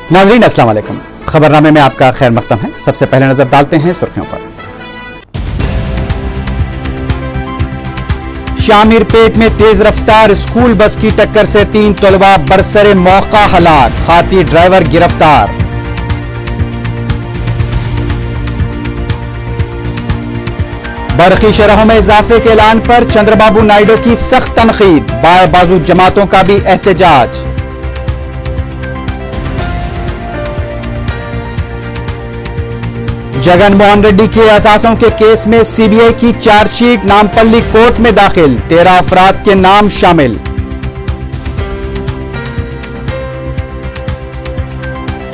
नाजरीन अस्सलाम वालेकुम। खबरनामे में आपका खैर मकदम है। सबसे पहले नजर डालते हैं सुर्खियों पर। शामिरपेट में तेज रफ्तार स्कूल बस की टक्कर से 3 तलबा बरसरे मौका हलाक, हाथी ड्राइवर गिरफ्तार। बरकी शरहों में इजाफे के ऐलान पर चंद्रबाबू नायडू की सख्त तनकीद, बाएं बाजू जमातों का भी एहतजाज। जगन मोहन रेड्डी के असासों के केस में सीबीआई की चार्जशीट नामपल्ली कोर्ट में दाखिल, 13 अफराद के नाम शामिल।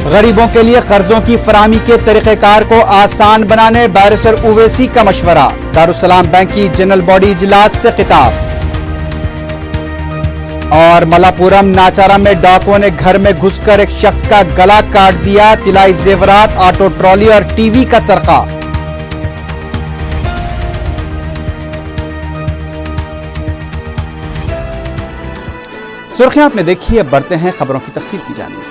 गरीबों के लिए कर्जों की फराहमी के तरीक़ेकार को आसान बनाने बैरिस्टर उवैसी का मशवरा, दारुस्सलाम बैंक की जनरल बॉडी इजलास से खिताब। और मलापुरम नाचारा में डाकुओं ने घर में घुसकर एक शख्स का गला काट दिया, तिलाई जेवरात, ऑटो ट्रॉली और टीवी का सरका। सुर्खियां आपने देखी, अब बढ़ते हैं खबरों की तफसील की जानिब।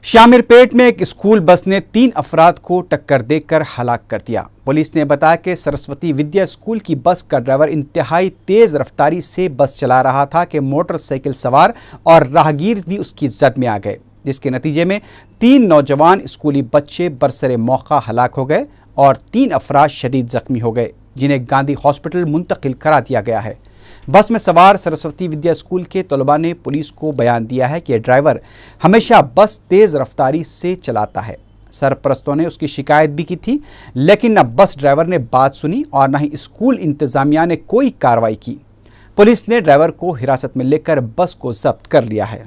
शामिरपेट में एक स्कूल बस ने 3 अफराद को टक्कर देकर हलाक कर दिया। पुलिस ने बताया कि सरस्वती विद्या स्कूल की बस का ड्राइवर इंतहाई तेज रफ्तारी से बस चला रहा था कि मोटरसाइकिल सवार और राहगीर भी उसकी जद में आ गए, जिसके नतीजे में 3 नौजवान स्कूली बच्चे बरसरे मौका हलाक हो गए और 3 अफराद शदीद जख्मी हो गए, जिन्हें गांधी हॉस्पिटल मुंतकिल करा दिया गया है। बस में सवार सरस्वती विद्या स्कूल के तलबा ने पुलिस को बयान दिया है कि ड्राइवर हमेशा बस तेज रफ्तारी से चलाता है। सरपरस्तों ने उसकी शिकायत भी की थी, लेकिन न बस ड्राइवर ने बात सुनी और न ही स्कूल इंतजामिया ने कोई कार्रवाई की। पुलिस ने ड्राइवर को हिरासत में लेकर बस को जब्त कर लिया है।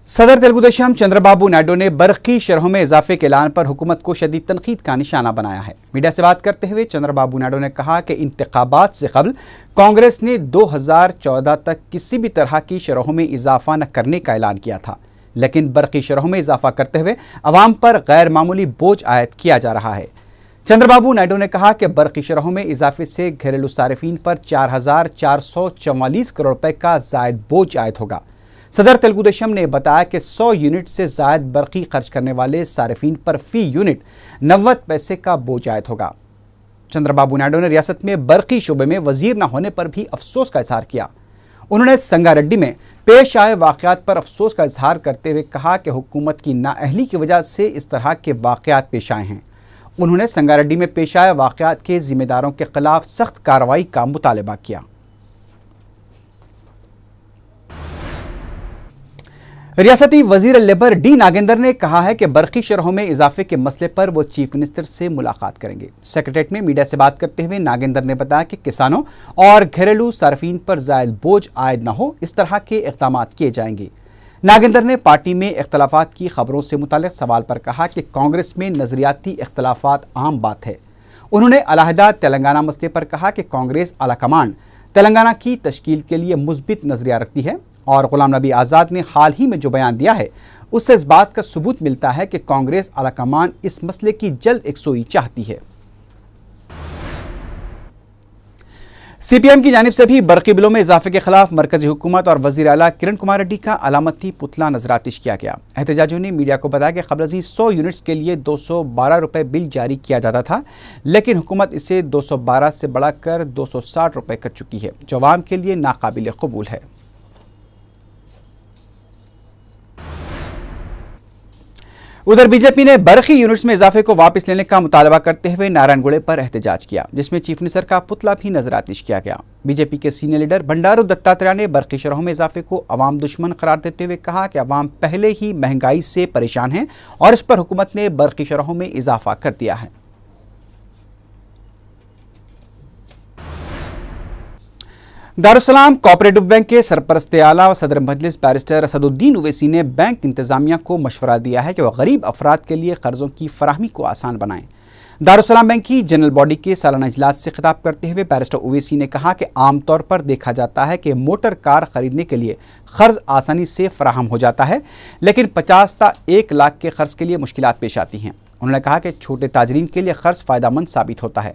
सदर तेलुगुदेशम चंद्रबाबू नायडू ने बरकी शरहों में इजाफे के ऐलान पर हुकूमत को शदीद तनकीद का निशाना बनाया है। मीडिया से बात करते हुए चंद्रबाबू नायडू ने कहा कि इंतखाबात से कबल कांग्रेस ने 2014 तक किसी भी तरह की शरहों में इजाफा न करने का ऐलान किया था, लेकिन बरकी शरहों में इजाफा करते हुए अवाम पर गैर मामूली बोझ आयद किया जा रहा है। चंद्रबाबू नायडू ने कहा कि बरकी शरहों में इजाफे से घरेलू सारिफीन पर 4,444 करोड़ रुपए का जायद बोझ आयद होगा। सदर तेलुगुदेशम ने बताया कि 100 यूनिट से जायद बरकी खर्च करने वाले सारिफीन पर फी यूनिट 90 पैसे का बोझ आयद होगा। चंद्रबाबू नायडू ने रियासत में बरकी शोबे में वजीर न होने पर भी अफसोस का इजहार किया। उन्होंने संगारेड्डी में पेश आए वाकयात पर अफसोस का इजहार करते हुए कहा कि हुकूमत की नाअहली की वजह से इस तरह के वाकयात पेश आए हैं। उन्होंने संगारेड्डी में पेश आए वाकयात के जिम्मेदारों के खिलाफ सख्त कार्रवाई का मुतालबा किया। रियासती वजीर लेबर डी नागेंद्र ने कहा है कि बरकी शरहों में इजाफे के मसले पर वो चीफ मिनिस्टर से मुलाकात करेंगे। सेक्रेटेरिएट में मीडिया से बात करते हुए नागेंद्र ने बताया कि किसानों और घरेलू सार्फिन पर जायद बोझ आयद न हो, इस तरह के इक़दाम किए जाएंगे। नागेंद्र ने पार्टी में इख्तलाफात की खबरों से मुताल्लिक सवाल पर कहा कि कांग्रेस में नजरियाती इख्तलाफात आम बात है। उन्होंने अलहदा तेलंगाना मसले पर कहा कि कांग्रेस आलाकमान तेलंगाना की तश्कील के लिए मुस्बित नजरिया रखती है और गुलाम नबी आज़ाद ने हाल ही में जो बयान दिया है उससे इस बात का सबूत मिलता है कि कांग्रेस आलाकमान इस मसले की जल्द एकसोई चाहती है। सीपीएम की जानिब से भी बरकी बिलों में इजाफे के खिलाफ मरकजी हुकूमत और वजीर आला किरण कुमार रेड्डी का अलामती पुतला नजरातिश किया गया। एहतजाजियों ने मीडिया को बताया कि कबल 100 यूनिट्स के लिए 212 रुपये बिल जारी किया जाता था, लेकिन हुकूमत इसे 212 से बढ़ाकर 260 रुपये कर चुकी है, जो अवाम के लिए नाकाबिल कबूल है। उधर बीजेपी ने बरकी यूनिट्स में इजाफे को वापस लेने का मुतालबा करते हुए नारायणगुड़े पर एहतजाज किया, जिसमें चीफ मिनिस्टर का पुतला भी नजरातिश किया गया। बीजेपी के सीनियर लीडर बंडारू दत्तात्रेय ने बरकी शरहों में इजाफे को अवाम दुश्मन करार देते हुए कहा कि अवाम पहले ही महंगाई से परेशान है और इस पर हुकूमत ने बरकी शरहों में इजाफा कर दिया है। दारुस्सलाम कोऑपरेटिव बैंक के सरपरस्त आला व सदर मजलिस बैरिस्टर असदुद्दीन उवैसी ने बैंक इंतजामिया को मशवरा दिया है कि वह गरीब अफराद के लिए कर्जों की फराहमी को आसान बनाएं। दारुस्सलाम बैंक की जनरल बॉडी के सालाना इजलास से खिताब करते हुए बैरिस्टर उवैसी ने कहा कि आमतौर पर देखा जाता है कि मोटर कार खरीदने के लिए कर्ज आसानी से फराहम हो जाता है, लेकिन 50 ता 1 लाख के कर्ज के लिए मुश्किलात पेश आती हैं। उन्होंने कहा कि छोटे ताजरीन के लिए कर्ज फायदेमंद साबित होता है।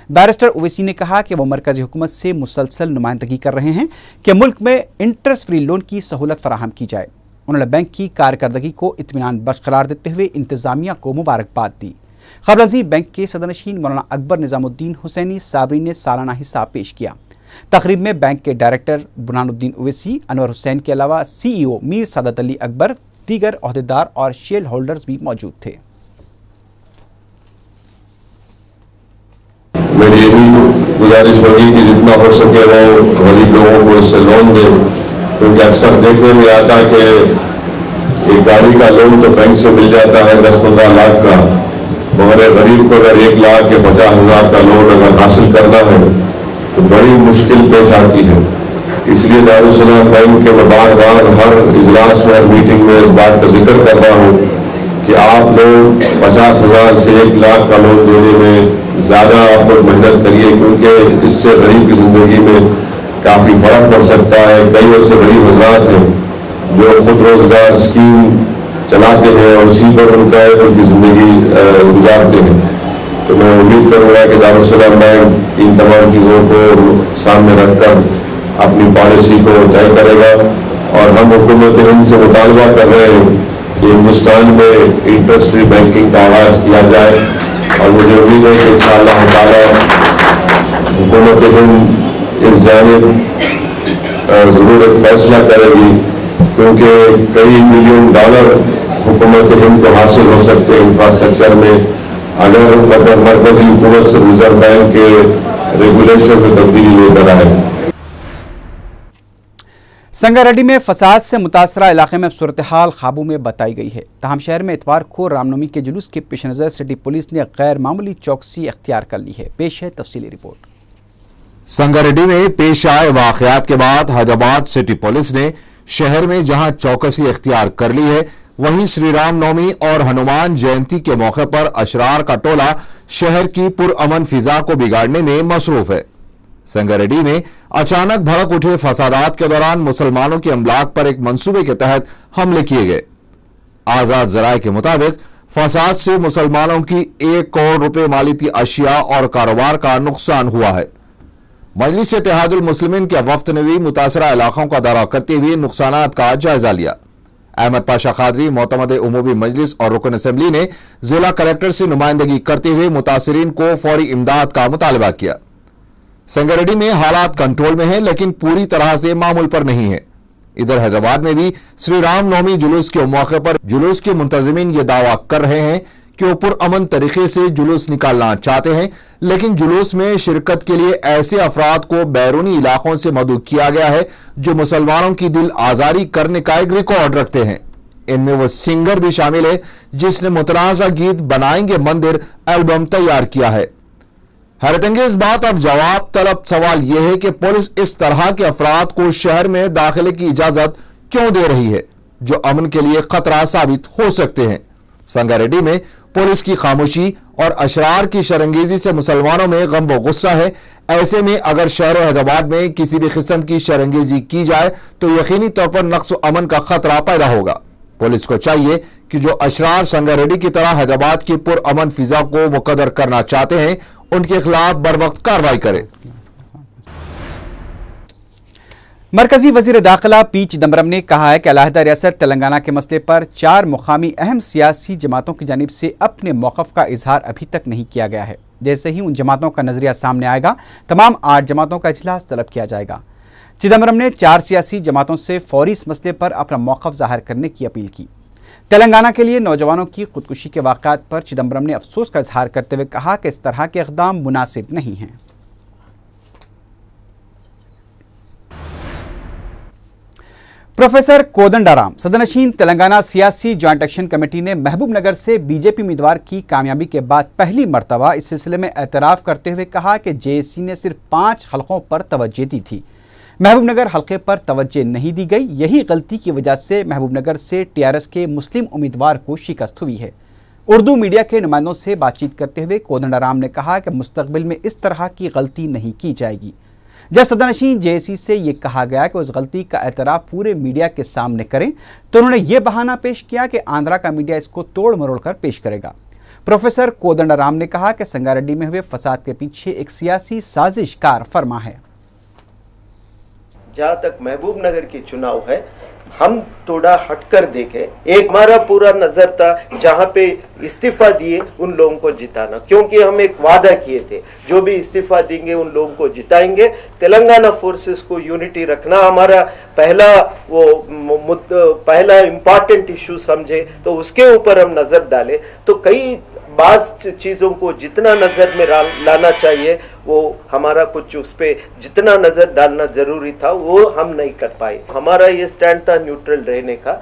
बैरिस्टर ओवैसी ने कहा कि वो मरकजी हुकूमत से मुसलसल नुमाइंदगी कर रहे हैं कि मुल्क में इंटरेस्ट फ्री लोन की सहूलत फराहम की जाए। उन्होंने बैंक की कारकर्दगी को इत्मीनान बख्श करार देते हुए इंतजामिया को मुबारकबाद दी। क़ब्ल बैंक के सदरनशीन मौलाना अकबर निज़ामुद्दीन हुसैनी साबरी ने सालाना हिसाब पेश किया। तकरीब में बैंक के डायरेक्टर बुरहानुद्दीन ओवैसी, अनवर हुसैन के अलावा CEO मीर सादत अली अकबर, दीगर ओहदेदार और शेयर होल्डर्स भी मौजूद थे। मेरी यही गुजारिश होगी कि जितना हो सके वो गरीब लोगों को इससे लोन दे, क्योंकि अक्सर देखने में आता है कि एक गाड़ी का लोन तो बैंक से मिल जाता है 10-15 लाख का, मगर गरीब को अगर 1 लाख या 50,000 का लोन अगर हासिल करना है तो बड़ी मुश्किल पेश आती है। इसलिए दारुसलाम बैंक के मैं बार बार हर इजलास में, हर मीटिंग में इस बात का जिक्र कर रहा हूँ कि आप लोग 50,000 से 1 लाख का लोन देने में ज़्यादा आप लोग मेहनत करिए, क्योंकि इससे गरीब की ज़िंदगी में काफ़ी फ़र्क पड़ सकता है। कई ऐसे गरीब हजरात हैं जो खुद रोज़गार स्कीम चलाते हैं और उसी पर उनकी ज़िंदगी गुजारते हैं। तो मैं उम्मीद करूँगा कि दारुसलाम बैंक इन तमाम चीज़ों को सामने रखकर अपनी पॉलिसी को तय करेगा। और हम हुकूमत हिंद से मुतालबा कर रहे हैं कि हिंदुस्तान में इंटरेस्ट फ्री बैंकिंग का आगाज़ किया जाए, और मुझे उम्मीद है कि इंशाअल्लाह ताला हुकूमत हिंद इस जानिब ज़रूर एक फैसला करेगी, क्योंकि कई $1 मिलियन हुकूमत हिंद को हासिल हो सकते हैं इंफ्रास्ट्रक्चर में, अगर मरकजी हुकूमत से रिजर्व बैंक के रेगुलेशन में तब्दीली लेकर आए। संगारेड्डी में फसाद से मुतासरा इलाके में सूरत हाल काबू में बताई गई है। ताहम शहर में इतवार को रामनवमी के जुलूस के पेश नज़र सिटी पुलिस ने गैर मामूली चौकसी अख्तियार कर ली है। पेश है तफसीली रिपोर्ट। संगारेड्डी में पेश आए वाकयात के बाद हैदराबाद सिटी पुलिस ने शहर में जहां चौकसी अख्तियार कर ली है, वहीं श्री राम नवमी और हनुमान जयंती के मौके पर अशरार का टोला शहर की पुरअमन फिजा को बिगाड़ने में मसरूफ है। संगारेड्डी में अचानक भड़क उठे फसादात के दौरान मुसलमानों के अमलाक पर एक मंसूबे के तहत हमले किए गए। आजाद जराये के मुताबिक फसाद से मुसलमानों की 1 करोड़ रुपए मालियती अशिया और कारोबार का नुकसान हुआ है। मजलिस इत्तेहादुल मुस्लिमीन के वफ्द ने भी मुतासरा इलाकों का दौरा करते हुए नुकसानात का जायजा लिया। अहमद पाशा खादरी, मोतमद उमूमी मजलिस और रुकन असम्बली ने जिला कलेक्टर से नुमाइंदगी करते हुए मुतासरीन को फौरी इमदाद का मुतालबा किया। संगारेड्डी में हालात कंट्रोल में है, लेकिन पूरी तरह से मामूल पर नहीं है। इधर हैदराबाद में भी श्री राम नवमी जुलूस के मौके पर जुलूस के मुंतजिमीन ये दावा कर रहे हैं कि वो पुरअमन तरीके से जुलूस निकालना चाहते हैं, लेकिन जुलूस में शिरकत के लिए ऐसे अफराद को बैरूनी इलाकों से मदऊ किया गया है जो मुसलमानों की दिल आजारी करने का एक रिकॉर्ड रखते हैं। इनमें वो सिंगर भी शामिल है जिसने मुतनाज़ा गीत बनाएंगे मंदिर एल्बम तैयार किया है। हैरतंगेज बात और जवाब तलब सवाल यह है कि पुलिस इस तरह के अफराद को शहर में दाखिले की इजाजत क्यों दे रही है जो अमन के लिए खतरा साबित हो सकते हैं। संगारेड्डी में पुलिस की खामोशी और अशरार की शरंगेजी से मुसलमानों में गम व गुस्सा है। ऐसे में अगर शहर हैदराबाद में किसी भी किस्म की शरंगेजी की जाए तो यकीनी तौर पर नक्स अमन का खतरा पैदा होगा। पुलिस को चाहिए कि जो अशरार संगारेड्डी की तरह हैदराबाद की पुरअमन फिजा को मुकद्दर करना चाहते हैं, उनके खिलाफ बरवक्त कार्रवाई करे। मरकजी वजीर दाखिला पी चिदम्बरम ने कहा है कि अलहदा रियासत तेलंगाना के मसले पर 4 मुकामी अहम सियासी जमातों की जानिब से अपने मौक़िफ़ का इजहार अभी तक नहीं किया गया है। जैसे ही उन जमातों का नजरिया सामने आएगा, तमाम 8 जमातों का इजलास तलब किया जाएगा। चिदम्बरम ने 4 सियासी जमातों से फौरी इस मसले पर अपना मौक़िफ़ ज़ाहिर करने की अपील की। तेलंगाना के लिए नौजवानों की खुदकुशी के वाक़यात पर चिदम्बरम ने अफसोस का इजहार करते हुए कहा कि इस तरह के इक़दाम मुनासिब नहीं हैं। प्रोफेसर कोदंडाराम सदनशीन तेलंगाना सियासी जॉइंट एक्शन कमेटी ने महबूब नगर से बीजेपी उम्मीदवार की कामयाबी के बाद पहली मरतबा इस सिलसिले में एतराफ़ करते हुए कहा कि जेएसी ने सिर्फ 5 हलकों पर तवज्जो दी थी, महबूब नगर हल्के पर तवज्जो नहीं दी गई। यही गलती की वजह से महबूब नगर से टीआरएस के मुस्लिम उम्मीदवार को शिकस्त हुई है। उर्दू मीडिया के नुमाइंदों से बातचीत करते हुए कोदंडाराम ने कहा कि मुस्तकबिल में इस तरह की गलती नहीं की जाएगी। जब सदनशीन जेएसी से ये कहा गया कि उस गलती का एतराफ़ पूरे मीडिया के सामने करें, तो उन्होंने ये बहाना पेश किया कि आंध्रा का मीडिया इसको तोड़ मरोड़ कर पेश करेगा। प्रोफेसर कोदंडराम ने कहा कि संगारेड्डी में हुए फसाद के पीछे एक सियासी साजिश कार फरमा है। जहाँ तक महबूब नगर की चुनाव है, हम थोड़ा हटकर देखें। एक हमारा पूरा नजर था जहाँ पे इस्तीफा दिए उन लोगों को जिताना, क्योंकि हम एक वादा किए थे जो भी इस्तीफा देंगे उन लोगों को जिताएंगे। तेलंगाना फोर्सेस को यूनिटी रखना हमारा पहला इम्पॉर्टेंट इशू समझे, तो उसके ऊपर हम नजर डाले। तो कई बाज चीज़ों को जितना नज़र में लाना चाहिए वो हमारा कुछ उस पर जितना नज़र डालना ज़रूरी था वो हम नहीं कर पाए। हमारा ये स्टैंड था न्यूट्रल रहने का,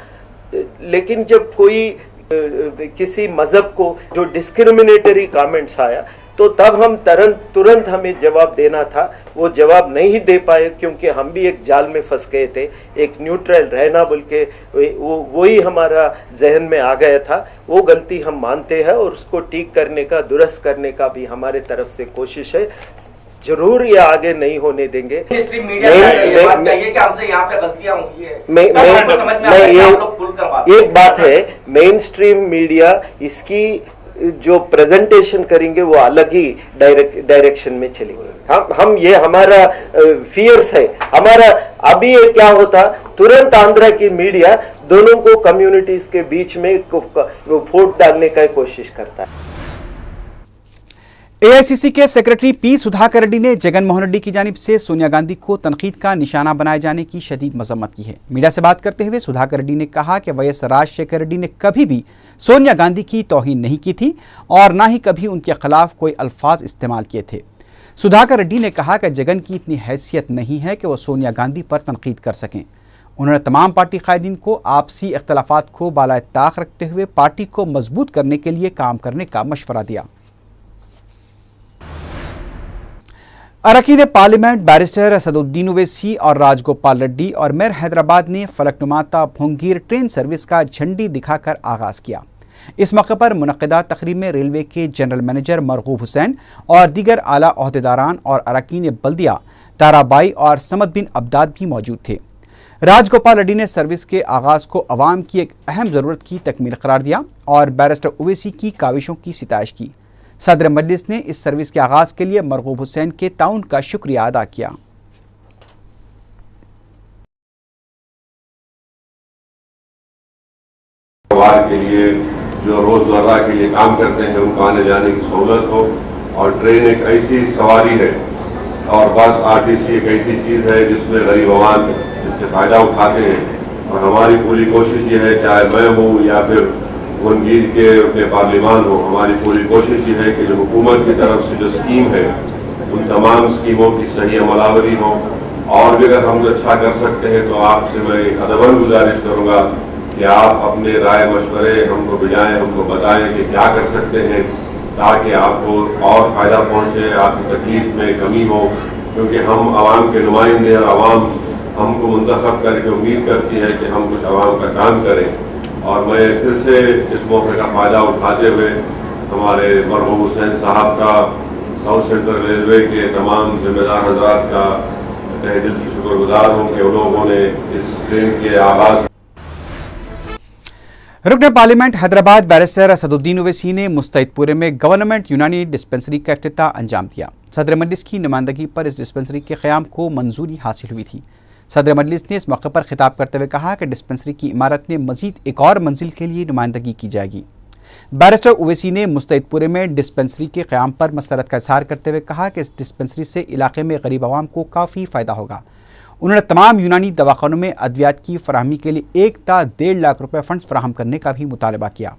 लेकिन जब कोई किसी मज़हब को जो डिस्क्रिमिनेटरी कमेंट्स आया तो तब हम तुरंत हमें जवाब देना था, वो जवाब नहीं दे पाए क्योंकि हम भी एक जाल में फंस गए थे। एक न्यूट्रल रहना बोल के वही हमारा जहन में आ गया था। वो गलती हम मानते हैं और उसको ठीक करने का, दुरुस्त करने का भी हमारे तरफ से कोशिश है। जरूर ये आगे नहीं होने देंगे। एक बात है, मेन स्ट्रीम मीडिया इसकी जो प्रेजेंटेशन करेंगे वो अलग ही डायरेक्शन में चलेंगे। हम ये हमारा फियर्स है हमारा। अभी ये क्या होता, तुरंत आंध्रा की मीडिया दोनों को कम्युनिटीज के बीच में वोट डालने का कोशिश करता है। एआईसीसी के सेक्रेटरी पी सुधाकर रेड्डी ने जगन मोहन रेड्डी की जानिब से सोनिया गांधी को तनकीद का निशाना बनाए जाने की शदीद मजम्मत की है। मीडिया से बात करते हुए सुधाकर रेड्डी ने कहा कि वाईएस राजशेखर रेड्डी ने कभी भी सोनिया गांधी की तौहीन नहीं की थी और ना ही कभी उनके खिलाफ कोई अल्फाज इस्तेमाल किए थे। सुधाकर रेड्डी ने कहा कि जगन की इतनी हैसियत नहीं है कि वो सोनिया गांधी पर तनकीद कर सकें। उन्होंने तमाम पार्टी कायदीन को आपसी इख्तलाफात को बालाए ताक रखते हुए पार्टी को मजबूत करने के लिए काम करने का मशवरा दिया। अरकान पार्लियामेंट बैरिस्टर असदुद्दीन ओवैसी और राजगोपाल रेड्डी और मेयर हैदराबाद ने फलकनुमा भोंगीर ट्रेन सर्विस का झंडी दिखाकर आगाज किया। इस मौके पर मुनक्किदा तकरीब में रेलवे के जनरल मैनेजर मरगूब हुसैन और दीगर आला ओहदेदारान और अरकान बल्दिया ताराबाई और समद बिन अब्दाद भी मौजूद थे। राजगोपाल रेड्डी ने सर्विस के आगाज को अवाम की एक अहम ज़रूरत की तकमील करार दिया और बैरिस्टर ओवैसी की काविशों की सिताइश की। सदर मजलिस ने इस सर्विस के आगाज के लिए मरगूब हुसैन के ताउन का शुक्रिया अदा किया। के लिए जो रोजमर्रा के लिए काम करते हैं उनको आने जाने की सहूलत हो, और ट्रेन एक ऐसी सवारी है और बस आरटीसी एक ऐसी चीज़ है जिसमें गरीब आवाम इससे फ़ायदा उठाते हैं। और हमारी पूरी कोशिश ये है, चाहे मैं हूँ या फिर भोंगीर के अपने पार्लिमान हो, हमारी पूरी कोशिश ये है कि जो हुकूमत की तरफ से जो स्कीम है उन तमाम स्कीमों की सही अमलावरी हो। और भी अगर हम अच्छा कर सकते हैं तो आपसे मैं अदबन गुजारिश करूँगा कि आप अपने राय मशवरे हमको भिजाएं, हमको बताएं कि क्या कर सकते हैं ताकि आपको और फ़ायदा पहुँचे, आपकी तकलीफ में कमी हो। क्योंकि हम आवाम के नुमाइंदे और आवाम हमको मुंतखब करके उम्मीद करती है कि हम कुछ आवाम का काम करें। और मैं फिर से इस मौके का फ़ायदा उठाते हुए हमारे मरहूम हुसैन साहब का, साउथ सेंट्रल रेलवे के तमाम जिम्मेदार हजरात का तहे दिल से शुक्रगुजार हूँ कि उन लोगों ने इस ट्रेन के आगाज़। रुकन पार्लियामेंट हैदराबाद बैरिस्टर असदुद्दीन ओवैसी ने मुस्तैदपुरे में गवर्नमेंट यूनानी डिस्पेंसरी का इफ्तिताह अंजाम दिया। सदर मजलिस की नुमाइंदगी पर इस डिस्पेंसरी के क़याम को मंजूरी हासिल हुई थी। सदर मजलिस ने इस मौके पर खिताब करते हुए कहा कि डिस्पेंसरी की इमारत में मजीद एक और मंजिल के लिए नुमाइंदगी की जाएगी। बैरिस्टर ओवैसी ने मुस्तैदपुरे में डिस्पेंसरी के क़याम पर मसरत का इजहार करते हुए कहा कि इस डिस्पेंसरी से इलाके में गरीब आवाम को काफ़ी फ़ायदा होगा। उन्होंने तमाम यूनानी दवाखानों में अद्वियात की फराहमी के लिए 1 ta 1.5 लाख रुपये फंड्स फराहम करने का भी मुतालबा किया।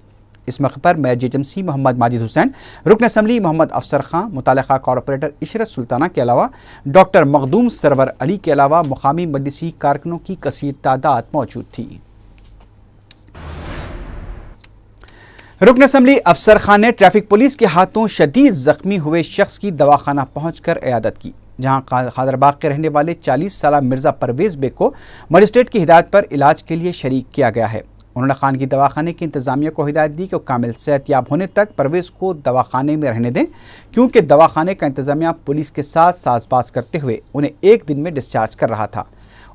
इस मौके पर मेयर जेएमसी मोहम्मद माजिद हुसैन, रुकन असम्बली मोहम्मद अफसर खां, मुतालिका कॉरपोरेटर इशरत सुल्ताना के अलावा डॉक्टर मखदूम सरवर अली के अलावा मुकामी मजलिसी कारकुनों की कसीर तादाद मौजूद थी। रुकन असम्बली अफसर खान ने ट्रैफिक पुलिस के हाथों शदीद जख्मी हुए शख्स की दवाखाना पहुंचकर इयादत की, जहां खादरबाग के रहने वाले 40 साल मिर्जा परवेज बेग को मजिस्ट्रेट की हिदायत पर इलाज के लिए शरीक किया गया है। उन्होंने खानगी दवाखाने की इंतजामिया को हिदायत दी कि वो कामिल सेहतयाब होने तक परवेज को दवाखाने में रहने दें, क्योंकि दवाखाने का इंतजामिया पुलिस के साथ साजबाज करते हुए उन्हें 1 दिन में डिस्चार्ज कर रहा था।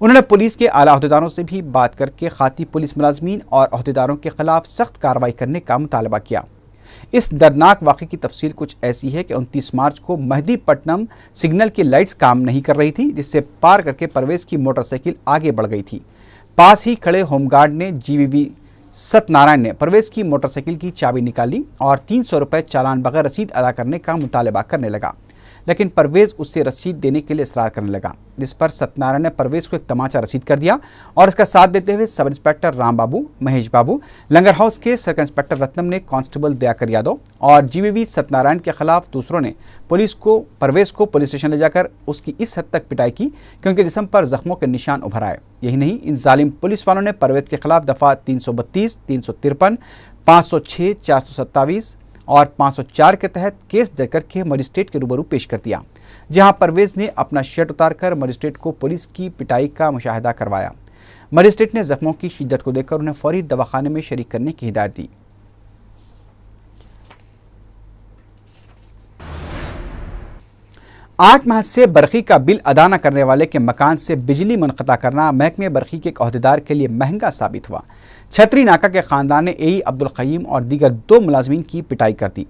उन्होंने पुलिस के आला अहदेदारों से भी बात करके खाती पुलिस मुलाजमीन और अहदेदारों के खिलाफ सख्त कार्रवाई करने का मुतालबा किया। इस दर्दनाक वाक़े की तफसील कुछ ऐसी है कि 29 मार्च को मेहदीपट्टनम सिग्नल की लाइट्स काम नहीं कर रही थी, जिससे पार करके परवेज की मोटरसाइकिल आगे बढ़ गई थी। पास ही खड़े होमगार्ड ने जीवीवी सत्यनारायण ने परवेज की मोटरसाइकिल की चाबी निकाली और 300 रुपये चालान बगैर रसीद अदा करने का मुतालबा करने लगा, लेकिन परवेज उससे रसीद देने के लिए इसरार करने लगा, जिस पर सत्यनारायण ने परवेज को एक तमाचा रसीद कर दिया और इसका साथ देते हुए सब इंस्पेक्टर राम बाबू, महेश बाबू, लंगर हाउस के सर्कल इंस्पेक्टर रत्नम ने, कांस्टेबल दयाकर यादव और जीवीवी सत्यनारायण के खिलाफ दूसरों ने परवेज को पुलिस स्टेशन ले जाकर उसकी इस हद तक पिटाई की कि उनके जिस्म पर जख्मों के निशान उभर आए। यही नहीं, इन जालिम पुलिस वालों ने परवेज के खिलाफ दफा 332, 353, 506, 427 और 504 के तहत केस दर्ज करके मजिस्ट्रेट के रूबरू पेश कर दिया, जहां परवेज ने अपना शर्ट उतारकर मजिस्ट्रेट को पुलिस की पिटाई का मुशाहिदा करवाया। मजिस्ट्रेट ने जख्मों की शिद्दत को देखकर उन्हें फौरी दवाखाने में शरीक करने की हिदायत दी। आठ माह से बरखी का बिल अदा न करने वाले के मकान से बिजली मुनक़ता करना महकमे बरखी के एक अहदेदार के लिए महंगा साबित हुआ। छतरी नाका के खानदान ने एई अब्दुल क़य्यूम और दीगर 2 मुलाजमीन की पिटाई कर दी।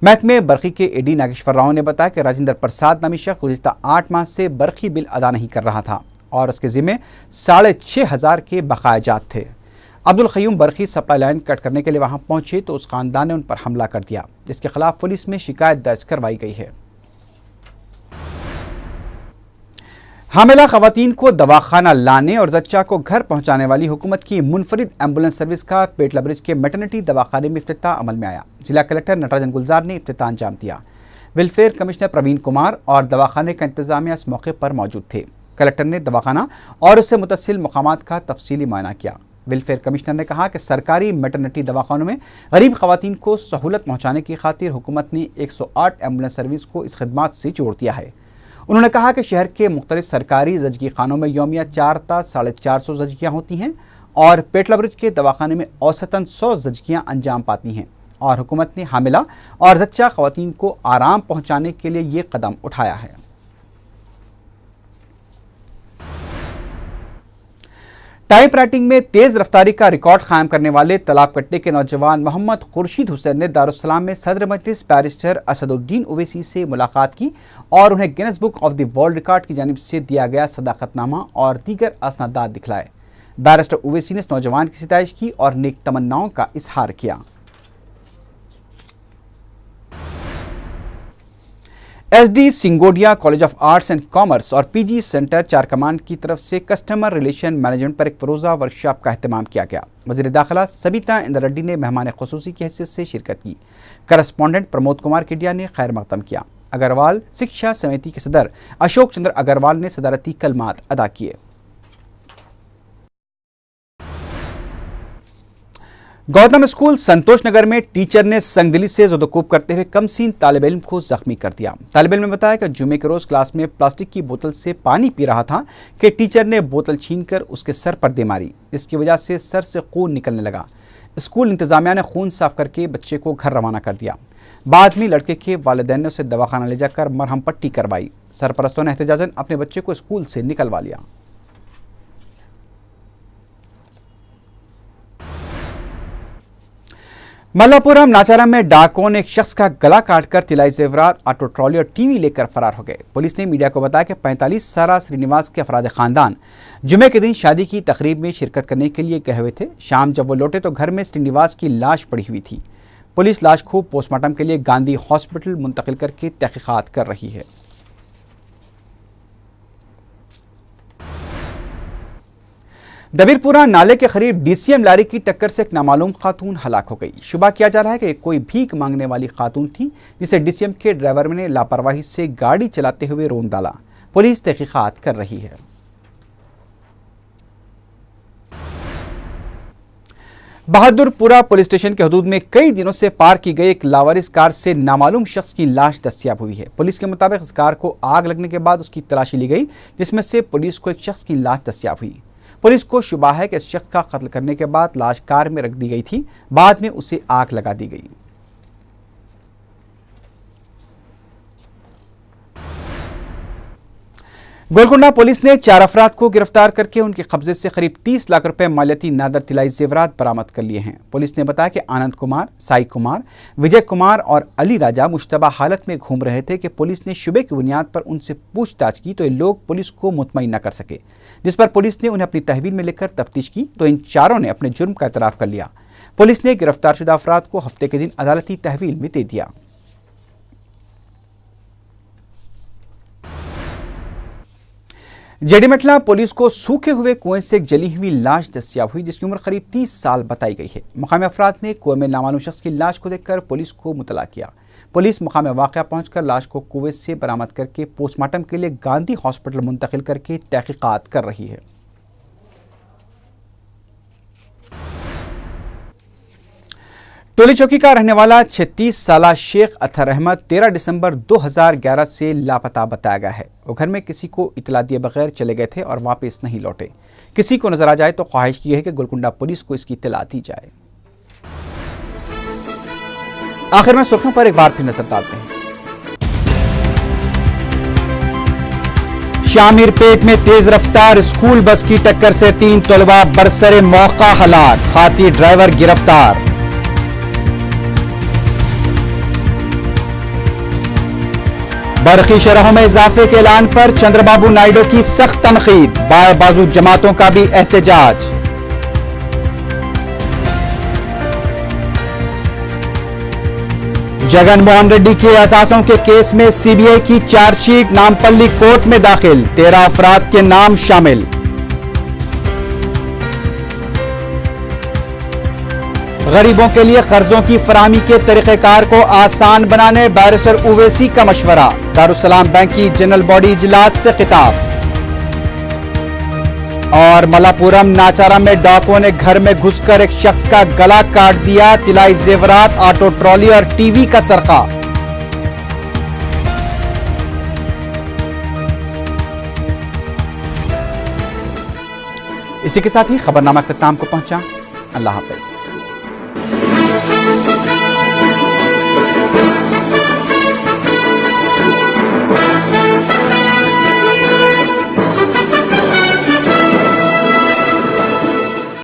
महकमे बरखी के एडी नागेश्वर राव ने बताया कि राजेंद्र प्रसाद नामी शख्स गुज़िश्ता 8 माह से बरखी बिल अदा नहीं कर रहा था और उसके ज़िम्मे 6,500 के बकायाजात थे। Abdul Qayyum Barkhi supply line cut करने के लिए वहां पहुंचे तो उस खानदान ने उन पर हमला कर दिया, जिसके खिलाफ पुलिस में शिकायत दर्ज करवाई गई है। हामिला खवातीन को दवाखाना लाने और जच्चा को घर पहुंचाने वाली हुकूमत की मुनफरिद एम्बुलेंस सर्विस का पेटला ब्रिज के मैटरनिटी दवाखाने में इफ्तिताह अमल में आया। जिला कलेक्टर नटराजन गुलजार ने इफ्तिताह अंजाम दिया। वेलफेयर कमिश्नर प्रवीण कुमार और दवाखाने का इंतजामिया इस मौके पर मौजूद थे। कलेक्टर ने दवाखाना और उससे मुतसिल मकामात का तफसीली मुआयना किया। वेलफेयर कमिश्नर ने कहा कि सरकारी मैटरनिटी दवाखानों में गरीब खवातीन को सहूलत पहुँचाने की खातिर हुकूमत ने 108 एम्बुलेंस सर्विस को इस खिदमात से जोड़ दिया है। उन्होंने कहा कि शहर के मुख्तलिफ सरकारी जजगी खानों में यौमिया 4 ता 450 जजगियाँ होती हैं और पेटला ब्रिज के दवाखाने में औसतन 100 जजगियाँ अंजाम पाती हैं और हुकूमत ने हामिला और जच्चा खवातीन को आराम पहुँचाने के लिए ये कदम उठाया है। टाइप राइटिंग में तेज रफ्तारी का रिकॉर्ड कायम करने वाले तालाब कट्टे के नौजवान मोहम्मद खुर्शीद हुसैन ने दारुस्सलाम में सदर मजलिस बैरिस्टर असदुद्दीन ओवैसी से मुलाकात की और उन्हें Guinness book of the world record की जानिब से दिया गया सदाकतनामा और दीगर असनादात दिखलाए। बैरिस्टर ओवैसी ने इस नौजवान की सिताइश की और नेक तमन्नाओं का इजहार किया। SD Singodia college of arts and commerce और PG सेंटर चार कमान की तरफ से कस्टमर रिलेशन मैनेजमेंट पर एक रोज़ा वर्कशॉप का अहतमाम किया गया। वज़ीर दाखिला सबिता इंदर रेड्डी ने मेहमान खुसूसी की हैसियत से शिरकत की। करस्पॉन्डेंट प्रमोद कुमार केडिया ने खैर मकदम किया। अग्रवाल शिक्षा समिति के सदर अशोक चंद्र अग्रवाल ने सदारती कलमात अदा किए। गौतम स्कूल संतोष नगर में टीचर ने संगदिली से ज़ुदकूब करते हुए कमसीन तालिब इल्म को जख्मी कर दिया। तालिब इल्म ने बताया कि जुमे के रोज क्लास में प्लास्टिक की बोतल से पानी पी रहा था कि टीचर ने बोतल छीनकर उसके सर पर दे मारी, जिसकी वजह से सर से खून निकलने लगा। स्कूल इंतजामिया ने खून साफ करके बच्चे को घर रवाना कर दिया। बाद में लड़के के वालिदैन ने उसे दवाखाना ले जाकर मरहम पट्टी करवाई। सरपरस्तों ने एहतजाजन अपने बच्चे को स्कूल से निकलवा लिया। मल्लापुरम नाचारा में डाकुओं ने एक शख्स का गला काटकर तिलाई जेवरात, ऑटो ट्रॉली और टीवी लेकर फरार हो गए। पुलिस ने मीडिया को बताया कि 45 साला श्रीनिवास के अफराद खानदान जुमे के दिन शादी की तकरीब में शिरकत करने के लिए गए हुए थे। शाम जब वो लौटे तो घर में श्रीनिवास की लाश पड़ी हुई थी। पुलिस लाश को पोस्टमार्टम के लिए गांधी हॉस्पिटल मुंतकिल करके तहकीकात कर रही है। दबीरपुरा नाले के करीब DCM लारी की टक्कर से एक नामालूम खातून हलाक हो गई। शुबा किया जा रहा है कि कोई भीख मांगने वाली खातून थी जिसे DCM के ड्राइवर ने लापरवाही से गाड़ी चलाते हुए रौंद डाला। पुलिस तहकीकात कर रही है। बहादुरपुरा पुलिस स्टेशन के हदूद में कई दिनों से पार्क की गई एक लावारिस कार से नामालूम शख्स की लाश दस्तयाब हुई है। पुलिस के मुताबिक इस कार को आग लगने के बाद उसकी तलाशी ली गई, जिसमें से पुलिस को एक शख्स की लाश दस्तयाब हुई। पुलिस को शुबा है कि इस शख्स का कत्ल करने के बाद लाश कार में रख दी गई थी, बाद में उसे आग लगा दी गई। गोलकुंडा पुलिस ने 4 अफराद को गिरफ्तार करके उनके कब्जे से करीब 30 लाख रुपए मालियाती नादर तिलाई जेवरात बरामद कर लिए हैं। पुलिस ने बताया कि आनंद कुमार, साई कुमार, विजय कुमार और अली राजा मुश्तबा हालत में घूम रहे थे कि पुलिस ने शुबे की बुनियाद पर उनसे पूछताछ की तो ये लोग पुलिस को मुतमईन न कर सके, जिस पर पुलिस ने उन्हें अपनी तहवील में लेकर तफ्तीश की तो इन चारों ने अपने जुर्म का एतराफ़ कर लिया। पुलिस ने गिरफ्तारशुदा अफराद को हफ्ते के दिन अदालती तहवील में दे दिया। जेडीमेटला पुलिस को सूखे हुए कुएं से एक जली हुई लाश दस्तियाब हुई, जिसकी उम्र करीब 30 साल बताई गई है। मुकामी अफराद ने कुएं में नामालूम शख्स की लाश को देखकर पुलिस को मुतला किया। पुलिस मुकामी वाक़या पहुंचकर लाश को कुएं से बरामद करके पोस्टमार्टम के लिए गांधी हॉस्पिटल मुंतकिल करके तहकीकात कर रही है। टोली चौकी का रहने वाला 36 साला शेख अतहर अहमद 13 दिसंबर 2011 से लापता बताया गया है। वो घर में किसी को इतला दिए बगैर चले गए थे और वापस नहीं लौटे। किसी को नजर आ जाए तो ख्वाहिश की है कि गोलकुंडा पुलिस को इसकी इतला दी जाए। आखिर में सुर्खियों पर एक बार फिर नजर डालते हैं। शामीरपेट में तेज रफ्तार स्कूल बस की टक्कर से 3 तलबा बरसरे मौका हलाक, खाती ड्राइवर गिरफ्तार। बरकी शरहों में इजाफे के ऐलान पर चंद्रबाबू नायडू की सख्त तनकीद, बाएं बाजू जमातों का भी एहतजाज। जगन मोहन रेड्डी के असासों के केस में सीबीआई की चार्जशीट नामपल्ली कोर्ट में दाखिल, 13 अफराद के नाम शामिल। गरीबों के लिए कर्जों की फराहमी के तरीक़ेकार को आसान बनाने बैरिस्टर उवैसी का मशवरा, दारुस्सलाम बैंक की जनरल बॉडी इजलास से खिताब। और मलापुरम नाचारा में डाकुओं ने घर में घुसकर एक शख्स का गला काट दिया, तिलाई जेवरात, ऑटो ट्रॉली और टीवी का सरका। इसी के साथ ही खबरनामा इख्तिताम को पहुंचा। अल्लाह हाफ़िज़।